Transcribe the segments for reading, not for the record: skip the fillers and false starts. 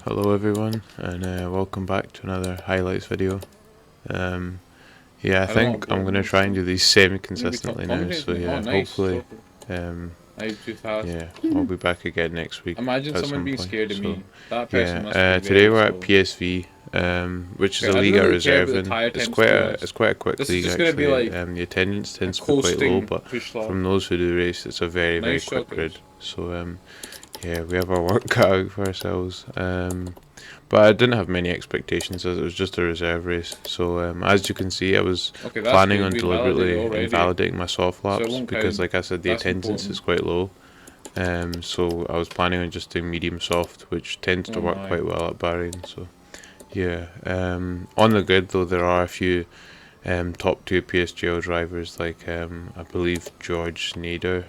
Hello everyone, and welcome back to another highlights video. Yeah, I think I'm going to try and do these semi-consistently now, so yeah, hopefully, yeah, I'll be back again next week Imagine at someone some being point. scared of So, me. That person must yeah, be today very we're slow. at PSV, which is Okay, a I don't league I really care reserve about the in. tire It's times quite too a much. quick This is league just gonna be actually. like The attendance a tends to be quite low, coasting but push lap. from those who do race, it's a very Nice quick shockers. grid. So yeah, we have our work cut out for ourselves. But I didn't have many expectations as it was just a reserve race. So as you can see, I was planning on deliberately invalidating my soft laps because, like I said, the attendance is quite low. So I was planning on just doing medium soft, which tends to work quite well at Bahrain. So yeah, on the grid though, there are a few top tier PSGL drivers, like I believe George Nader,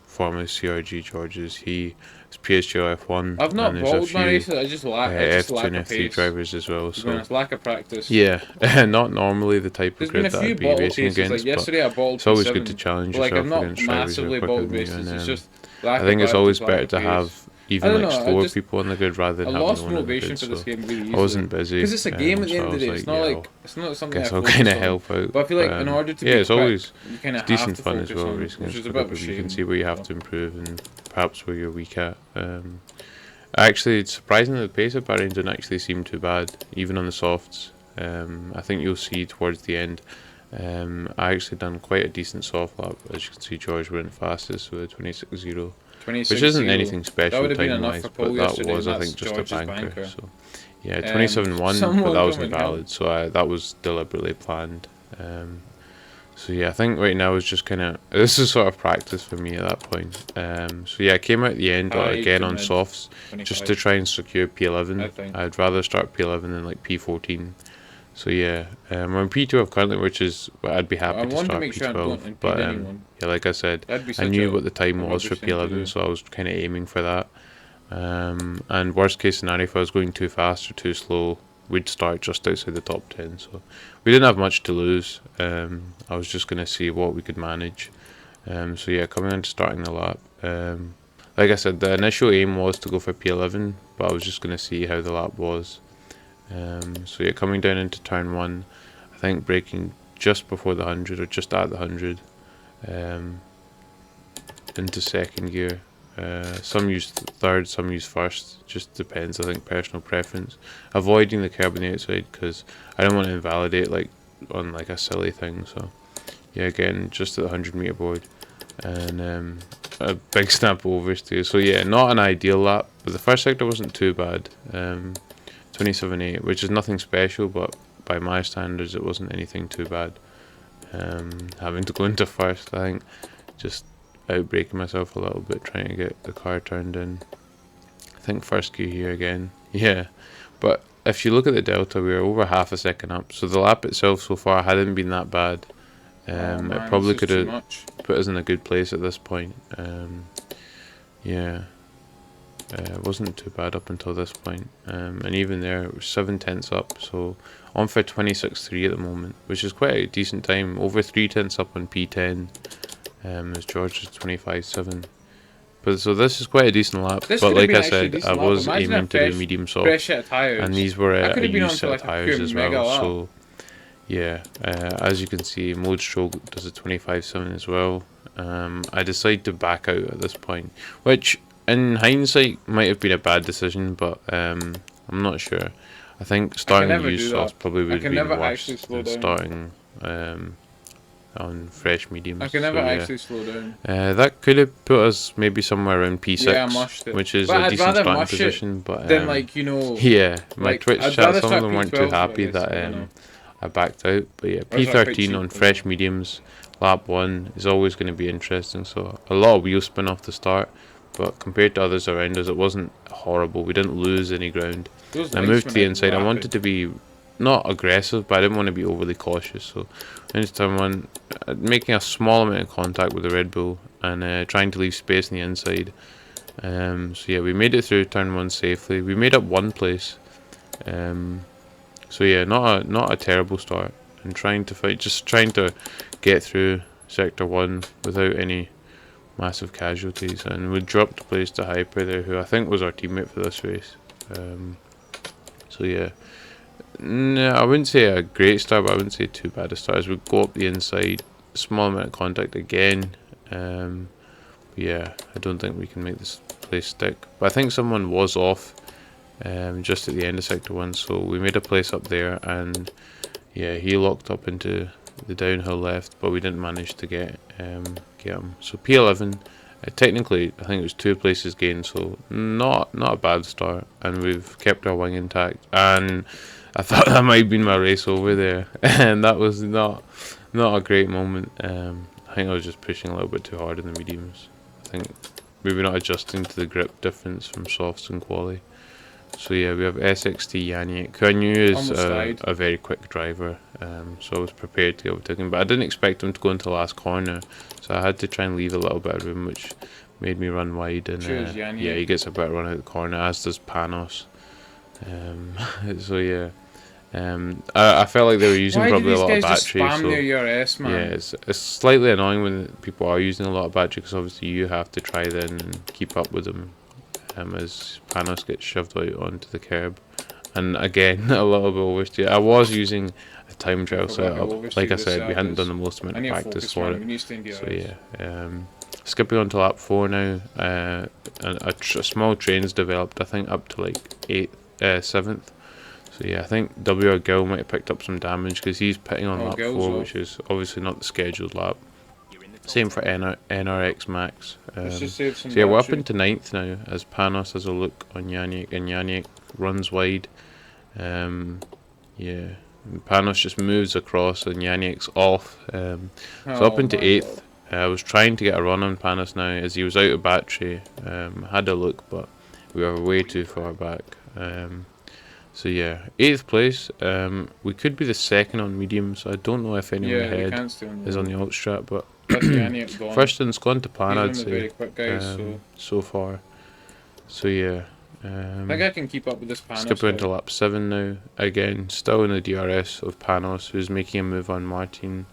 formerly CRG George's. He is PSGL F1. I've not bowled my races. I just lack F2 and of F3 pace. drivers as well. To be honest, lack of practice. Yeah, not normally the type of grid that I'd be racing against, like yesterday I but it's always good to challenge yourself against drivers who are quicker than you. And I think it's always better to have even like slower people on the grid rather than having no one on the grid. So I wasn't busy because it's a game at the so end I of the was day. like, It's not something guess I I'll focus kind of on. help out. But I feel like in order to be it's quick, always you kind of it's have decent to fun as focus well on, racing which against is a other bit of a people. You can shame. see where you have to improve and perhaps where you're weak at. Actually, surprisingly, the pace of Bahrain didn't actually seem too bad, even on the softs. I think you'll see towards the end. I actually done quite a decent soft lap. As you can see, George went fastest with a 26.0, which isn't anything special time-wise, but that was, I think, just a banker. So yeah, 27.1, but that was invalid, so that was deliberately planned. So yeah, I think right now is just kind of, this is sort of practice for me at that point. So yeah, I came out at the end again on softs just to try and secure P11. I'd rather start P11 than like P14. So yeah, I'm on P12 currently, which is I'd be happy to start P12. But yeah, like I said, I knew what the time was for P11, so I was kind of aiming for that. And worst case scenario, if I was going too fast or too slow, we'd start just outside the top 10. So we didn't have much to lose. I was just going to see what we could manage. So yeah, coming into starting the lap. Like I said, the initial aim was to go for P11, but I was just going to see how the lap was. So yeah, coming down into turn 1, I think braking just before the 100 or just at the 100, into second gear. Some use third, some use first, just depends, I think, personal preference. Avoiding the curb on the outside because I don't want to invalidate like on like a silly thing. So yeah, again, just at the 100-meter board, and a big snap overs too. So yeah, not an ideal lap, but the first sector wasn't too bad. 27.8, which is nothing special, but by my standards it wasn't anything too bad. Having to go into first, I think, just outbraking myself a little bit trying to get the car turned in. I think first gear here again, yeah, but if you look at the delta, we were over half a second up, so the lap itself so far hadn't been that bad. It probably could have put us in a good place at this point. Yeah, it wasn't too bad up until this point, and even there it was 7/10 up, so on for 26.3 at the moment, which is quite a decent time, over 3/10 up on P10, as George is 25.7. But so this is quite a decent lap, but like I said, I was aiming to do medium soft, and these were a used set of tires as well, so yeah, as you can see, mode stroke does a 25.7 as well. I decided to back out at this point, which in hindsight might have been a bad decision, but I'm not sure. I think starting the used softs probably would have been worse than starting on fresh mediums. I can never actually slow down. That could have put us maybe somewhere around P6, which is a decent starting position. But then, like, you know, yeah, my Twitch chat, some of them weren't too happy that I backed out. But yeah, P13 on fresh mediums, lap 1 is always going to be interesting. So a lot of wheel spin off the start, but compared to others around us, it wasn't horrible. We didn't lose any ground. I moved to the inside. I wanted to be not aggressive, but I didn't want to be overly cautious. So into turn 1, making a small amount of contact with the Red Bull and trying to leave space on the inside. So yeah, we made it through turn 1 safely. We made up 1 place. So yeah, not a terrible start. And trying to fight, just trying to get through sector 1 without any massive casualties. And we dropped a place to Hyper there, who I think was our teammate for this race. So yeah, no, I wouldn't say a great start, but I wouldn't say too bad a start. As we go up the inside, small amount of contact again. Yeah, I don't think we can make this place stick. But I think someone was off just at the end of sector 1, so we made a place up there, and yeah, he locked up into the downhill left, but we didn't manage to get him. So P11, technically I think it was 2 places gained, so not a bad start, and we've kept our wing intact. And I thought that might have been my race over there, and that was not a great moment. I think I was just pushing a little bit too hard in the mediums. I think maybe not adjusting to the grip difference from softs and quali. So yeah, we have SXT Yannick, who I knew is a very quick driver, so I was prepared to overtake him, but I didn't expect him to go into the last corner, so I had to try and leave a little bit of room, which made me run wide, and yeah, he gets a better run out of the corner, as does Panos. So yeah, I felt like they were using probably a lot of battery. So URS, man? Yeah, it's slightly annoying when people are using a lot of battery, because obviously you have to try then and keep up with them. As Panos gets shoved out onto the curb, and again a little bit oversteer. I was using a time trial setup. Like I said, we hadn't done the most amount of practice for it. So yeah, skipping on to lap 4 now. A small train's developed, I think up to like 7th. So yeah, I think WR Gill might have picked up some damage, because he's pitting on lap 4, which is obviously not the scheduled lap. Same for NRX Max. So yeah, we're up into 9th now, as Panos has a look on Yannick, and Yannick runs wide. Yeah, Panos just moves across, and Yannick's off. So up into 8th. I was trying to get a run on Panos now, as he was out of battery. Had a look, but we were way too far back. So yeah, 8th place. We could be the 2nd on mediums. I don't know if anyone ahead is on the alt strat, but first in's gone to Pan, I'd say, so far. So yeah, I think I can keep up with this Panos. Skipping into lap 7 now. Again, still in the DRS of Panos, who's making a move on Martin.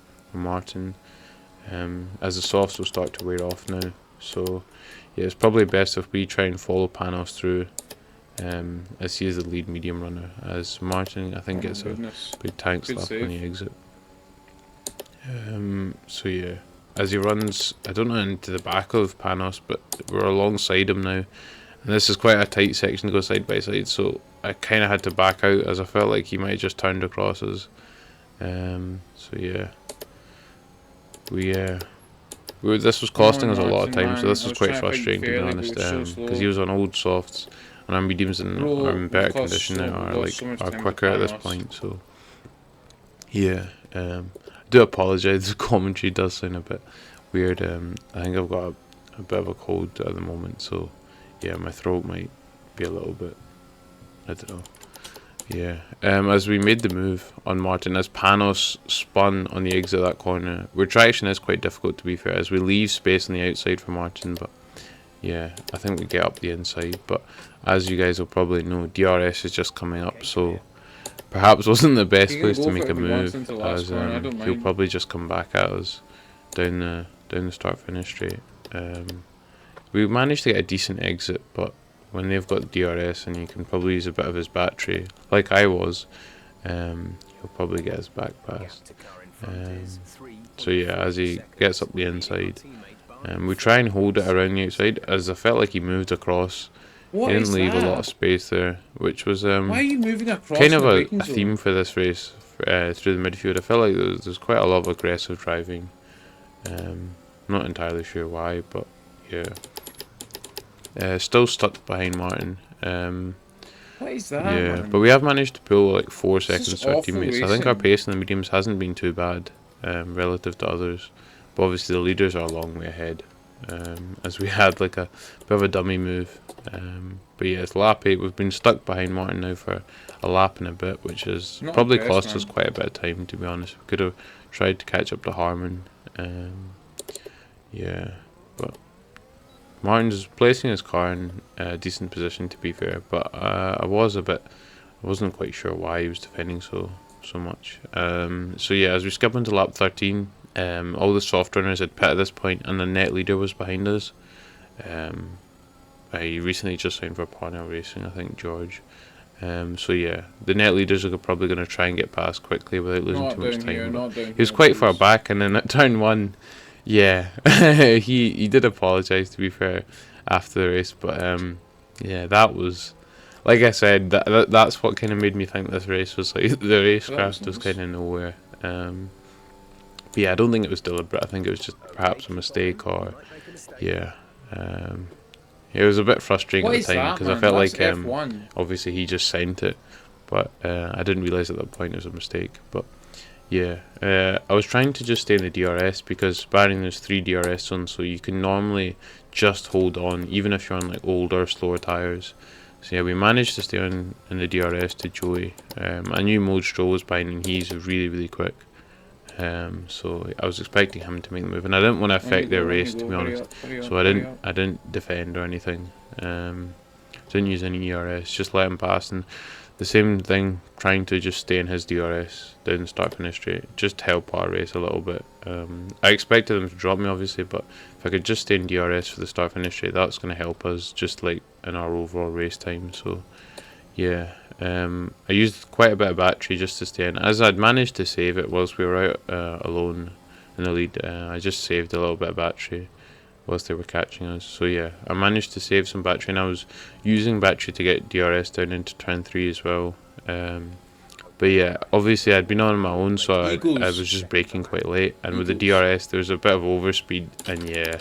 As the softs will start to wear off now. So yeah, it's probably best if we try and follow Panos through, as he is the lead medium runner, as Martin I think gets a big tank slap on the exit. So yeah, as he runs, I don't know, into the back of Panos, but we're alongside him now, and this is quite a tight section to go side by side, so I kind of had to back out, as I felt like he might have just turned across us. So yeah, this was costing us a lot of time, so this was quite frustrating, to be honest, because he was on old softs, and our mediums are in better condition now, are quicker at this point. So yeah, I do apologise, the commentary does sound a bit weird. I think I've got a bit of a cold at the moment, so yeah, my throat might be a little bit, I don't know. Yeah, as we made the move on Martin, as Panos spun on the exit of that corner, retraction is quite difficult, to be fair, as we leave space on the outside for Martin, but yeah, I think we get up the inside. But as you guys will probably know, DRS is just coming up, so perhaps wasn't the best place to make a move, as he'll probably just come back at us down the start finish straight. We managed to get a decent exit, but when they've got DRS and you can probably use a bit of his battery, like I was, he'll probably get his back past. So yeah, as he gets up the inside, we try and hold it around the outside, as I felt like he moved across. He didn't leave a lot of space there, which was why are you moving across kind of a theme for this race through the midfield. I felt like there's quite a lot of aggressive driving. Not entirely sure why, but yeah. Still stuck behind Martin. What is that? Yeah, man? but we have managed to pull like 4 seconds to our teammates. I think our pace in the mediums hasn't been too bad relative to others, but obviously the leaders are a long way ahead, as we had like a bit of a dummy move. But yeah, it's lap 8. We've been stuck behind Martin now for a lap and a bit, which has probably cost us quite a bit of time, to be honest. We could have tried to catch up to Harmon. Yeah, but Martin's placing his car in a decent position, to be fair, but I wasn't quite sure why he was defending so much. So yeah, as we skip into lap 13, all the soft runners had pit at this point, and the net leader was behind us. he recently just signed for Parnell Racing, I think, George. So yeah, the net leaders are probably going to try and get past quickly without losing too much time. He was quite far back, and then at turn 1, yeah, he did apologise, to be fair, after the race. But yeah, that was, like I said, that's what kind of made me think this race was like the racecraft was kind of nowhere. But yeah, I don't think it was deliberate. I think it was just perhaps a mistake, or yeah. It was a bit frustrating at the time because I felt like obviously he just sent it, but I didn't realise at that point it was a mistake. But yeah, I was trying to just stay in the DRS because Bahrain there's 3 DRS zones, so you can normally just hold on even if you're on like older, slower tyres. So yeah, we managed to stay on in the DRS to Joey. I knew Mode Stroll was behind and he's really, really quick. So I was expecting him to make the move, and I didn't want to affect their race, to be honest. So I didn't defend or anything. Didn't use any ERS, just let him pass, and the same thing, trying to just stay in his DRS down start finish straight, just help our race a little bit. I expected them to drop me, obviously, but if I could just stay in DRS for the start finish straight, that's going to help us just like in our overall race time. So yeah. I used quite a bit of battery just to stay in, as I'd managed to save it whilst we were out alone in the lead. I just saved a little bit of battery whilst they were catching us. So yeah, I managed to save some battery, and I was using battery to get DRS down into turn 3 as well. But yeah, obviously I'd been on my own, so I was just braking quite late, and with the DRS there was a bit of overspeed, and yeah,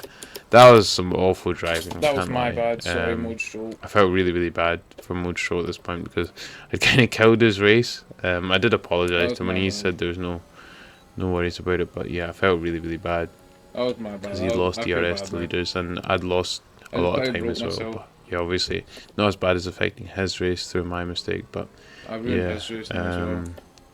that was some awful driving. That was my bad, sorry, Mode Stroll. I felt really, really bad for Mode Stroll at this point because I'd kind of killed his race. I did apologise to him when he said there was no worries about it, but yeah, I felt really, really bad. That was my bad. Because he lost DRS to leaders, and I'd lost a lot of time as well. But yeah, obviously not as bad as affecting his race through my mistake, but yeah, his race as well.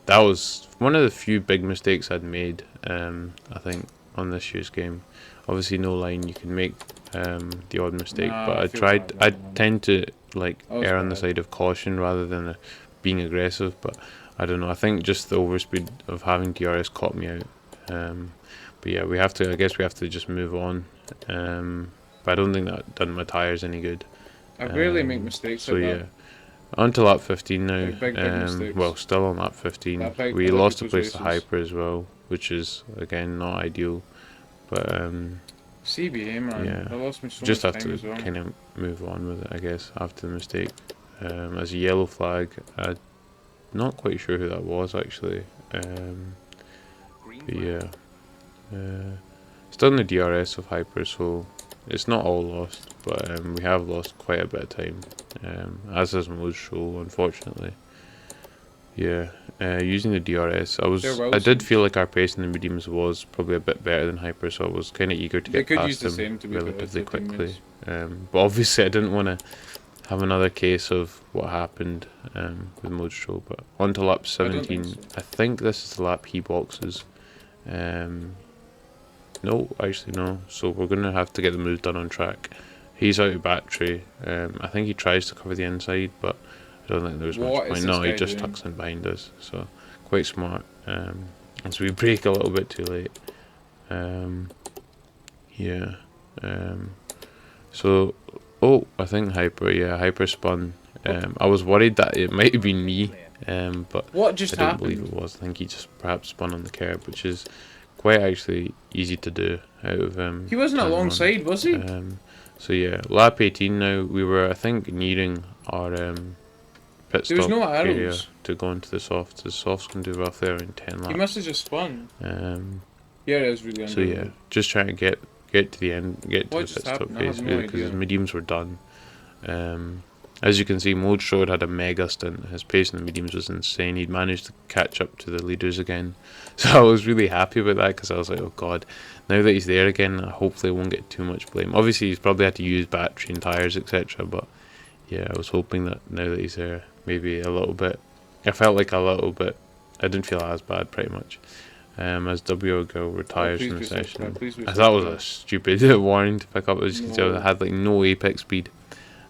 That was one of the few big mistakes I'd made, I think, on this year's game. Obviously no line, you can make the odd mistake, but I tend to like err on the side of caution rather than being aggressive, but I don't know, I think just the overspeed of having DRS caught me out. But yeah, I guess we have to just move on, but I don't think that done my tyres any good. I rarely make mistakes like that. Yeah, on to lap 15 now. Big well, still on lap 15. We lost a place to Hyper as well, which is again not ideal. But CBA, man, yeah, I lost me so just much have time to as well. kind of move on with it, I guess, after the mistake. As a yellow flag, I'm not quite sure who that was actually. But yeah, still in the DRS of Hyper, so it's not all lost, but we have lost quite a bit of time, as has Mode Stroll, unfortunately. Yeah, using the DRS, I did feel like our pace in the mediums was probably a bit better than Hyper, so I was kind of eager to get past him relatively quickly. But obviously I didn't want to have another case of what happened with Mode Stroll. But on to lap 17, I think this is the lap he boxes. No, actually no, so we're going to have to get the move done on track. He's out of battery. I think he tries to cover the inside, but I don't think there's much point. No, he just tucks in behind us, so quite smart. And so we brake a little bit too late. Yeah. So, I think Hyper spun. I was worried that it might have been me, but what just I don't believe it was. I think he just perhaps spun on the curb, which is quite actually easy to do out of he wasn't alongside, was he? So yeah, lap 18 now. We were, I think, nearing our pit stop area to go into the softs. The softs can do roughly around 10 laps. He must have just spun. Yeah, it was really. So yeah, just trying to get to the end, get to the pit stop phase, because his mediums were done. As you can see, Mode Stroll had a mega stint. His pace in the mediums was insane. He'd managed to catch up to the leaders again. So I was really happy about that, because I was like, oh god, now that he's there again, hopefully I won't get too much blame. Obviously he's probably had to use battery and tyres, etc. But yeah, I was hoping that now that he's there, maybe a little bit, I felt like a little bit, I didn't feel as bad pretty much. As WO Girl retires from the session. That was a stupid warning to pick up. As you can tell, I had like no apex speed,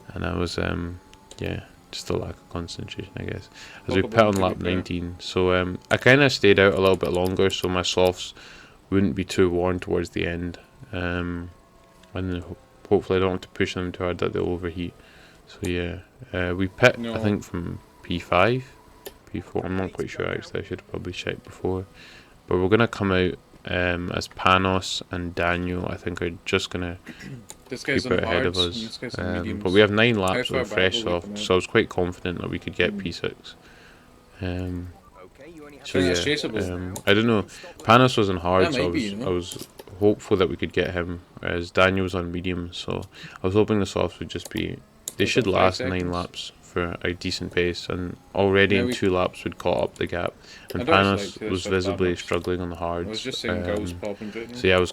and I was yeah, just a lack of concentration, I guess. As we pit on lap 19, so I kind of stayed out a little bit longer so my softs wouldn't be too worn towards the end, and then hopefully I don't have to push them too hard that they'll overheat. So yeah, we pit I think from P5, P4. I'm not quite sure actually. I should have probably checked before. But we're gonna come out as Panos and Daniel. I think are just gonna keep out ahead of us. But we have 9 laps of fresh soft, so I was quite confident that we could get P6. So yeah, I don't know. Panos was on hard, so I was hopeful that we could get him, whereas Daniel was on medium. So I was hoping the softs would just be. They should last 9 laps for a decent pace, and already in 2 laps we'd caught up the gap. And Panos was visibly struggling on the hards. So yeah, I was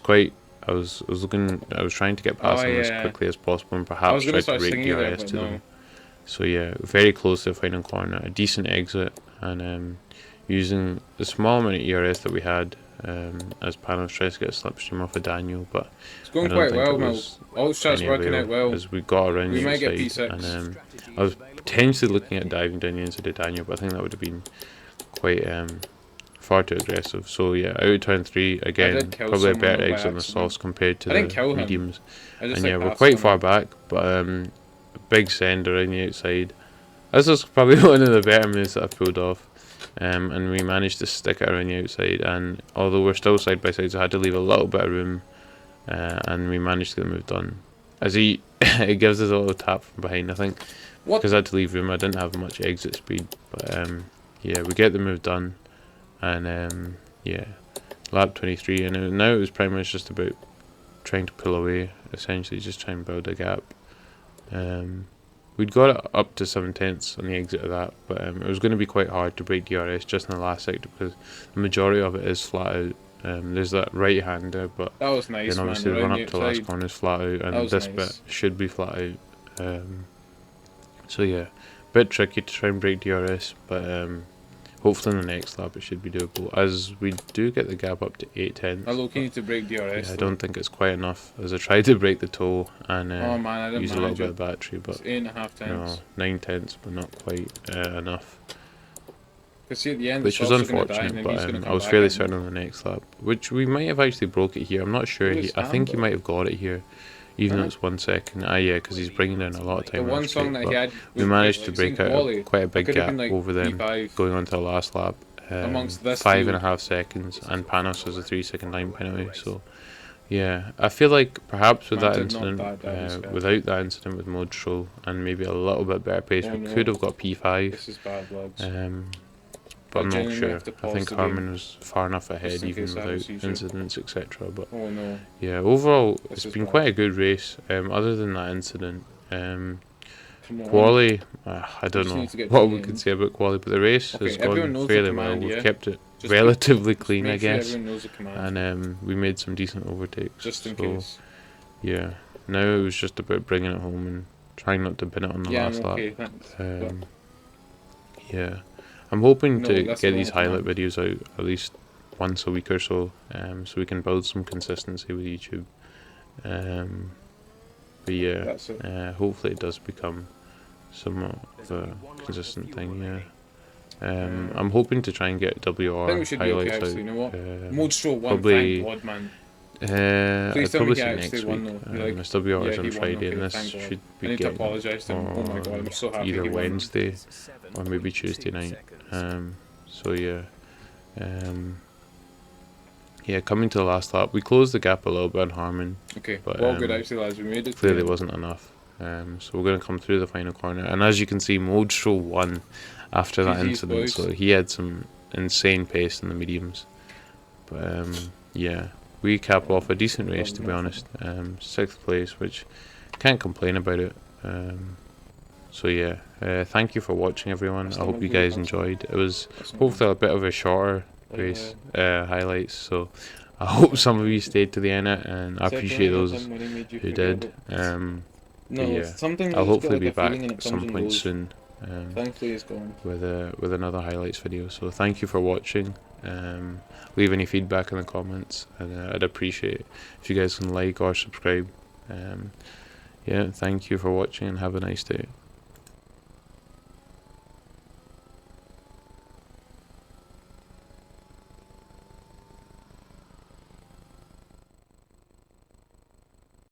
trying to get past them as quickly as possible, and perhaps try to break DRS to them. So yeah, very close to the final corner, a decent exit, and using the small amount of ERS that we had, as Panos tries to get a slipstream off of Daniel, but it's going quite well, Mel. All shots working out well. As we got around the outside, and I was potentially looking at diving down the inside of Daniel, but I think that would have been quite far too aggressive. So yeah, out of turn 3 again, probably a better exit on the softs compared to the mediums. And yeah, we're quite far back, but a big send around the outside. This was probably one of the better moves that I've pulled off. And we managed to stick it around the outside, and although we're still side by side, so I had to leave a little bit of room, and we managed to get the move done. As he it gives us a little tap from behind, I think, because I had to leave room. I didn't have much exit speed, but yeah, we get the move done, and yeah, lap 23, and now it was pretty much just about trying to pull away, essentially just try and build a gap. We'd got it up to 7/10 on the exit of that, but it was going to be quite hard to break DRS just in the last sector because the majority of it is flat out. There's that right hander, but that was nice, then obviously the run up to the last corner is flat out, and this bit should be flat out. So yeah, bit tricky to try and break DRS, but hopefully in the next lap it should be doable, as we do get the gap up to 8/10. I'm looking to break DRS. Yeah, I don't think it's quite enough, as I tried to break the toe and use a little bit of battery, but 8.5 9/10, but not quite enough. See, at the end, which was unfortunate, but I was fairly certain on the next lap, which we might have actually broke it here. I'm not sure. I think he might have got it here, even though it's 1 second. Yeah, because he's bringing down a lot of time. Straight, we managed to break out quite a big gap over them, going on to the last lap. 5.5 seconds, and Panos has a 3-second time penalty. So yeah, I feel like perhaps with that incident, without that incident with mode control and maybe a little bit better pace, we could have got P5. This is bad, but I'm not sure. I think Harman was far enough ahead even without incidents, etc. But yeah, overall it's been quite a good race, other than that incident. Quali, I don't know what we could say about quali, but the race has gone fairly well. We've kept it relatively clean, I guess, and we made some decent overtakes. Just in case. Yeah, now it was just about bringing it home and trying not to bin it on the last lap. Yeah, I'm hoping to get these highlight videos out at least once a week or so, so we can build some consistency with YouTube. But yeah, hopefully it does become somewhat of a consistent thing. Yeah, I'm hoping to try and get WR highlights out. Probably. I'd probably say next week. This WR is on Friday, and this should be getting on either Wednesday or maybe Tuesday night. So yeah, yeah, coming to the last lap, we closed the gap a little bit on Harman. But well, good actually, lads. We made it. Clearly wasn't enough. So we're going to come through the final corner, and as you can see, Modestro won after that incident. So he had some insane pace in the mediums. But yeah, we cap off a decent race, to be honest. 6th place, which can't complain about it. So yeah, thank you for watching, everyone. I hope you guys enjoyed. It was hopefully a bit of a shorter race highlights, so I hope some of you stayed to the end, and I appreciate those who did. Yeah, I'll hopefully be back at some point soon with another highlights video. So thank you for watching. Leave any feedback in the comments, and I'd appreciate it if you guys can like or subscribe. Yeah, thank you for watching, and have a nice day.